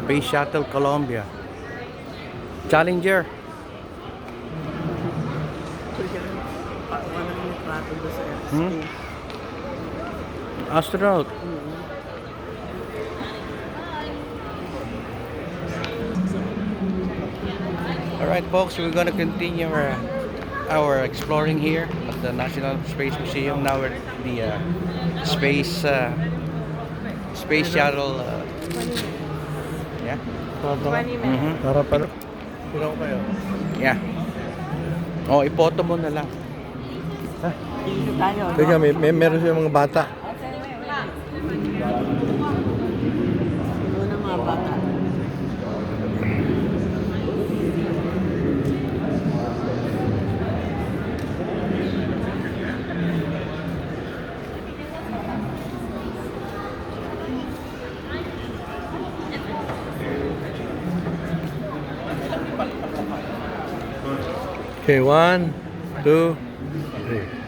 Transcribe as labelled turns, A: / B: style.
A: Space Shuttle Columbia. Challenger. Astronaut. Alright folks, we're gonna continue our exploring here at the National Space Museum. Now we're at the space shuttle. Yeah.
B: 20 minutes.
C: Para pala. Ilaw kayo.
A: Yeah. Oh, ipoto mo na lang.
B: Dito tayo.
C: Teka, meron siya mga bata.
B: Ano na mga bata?
C: Okay, 1, 2, 3.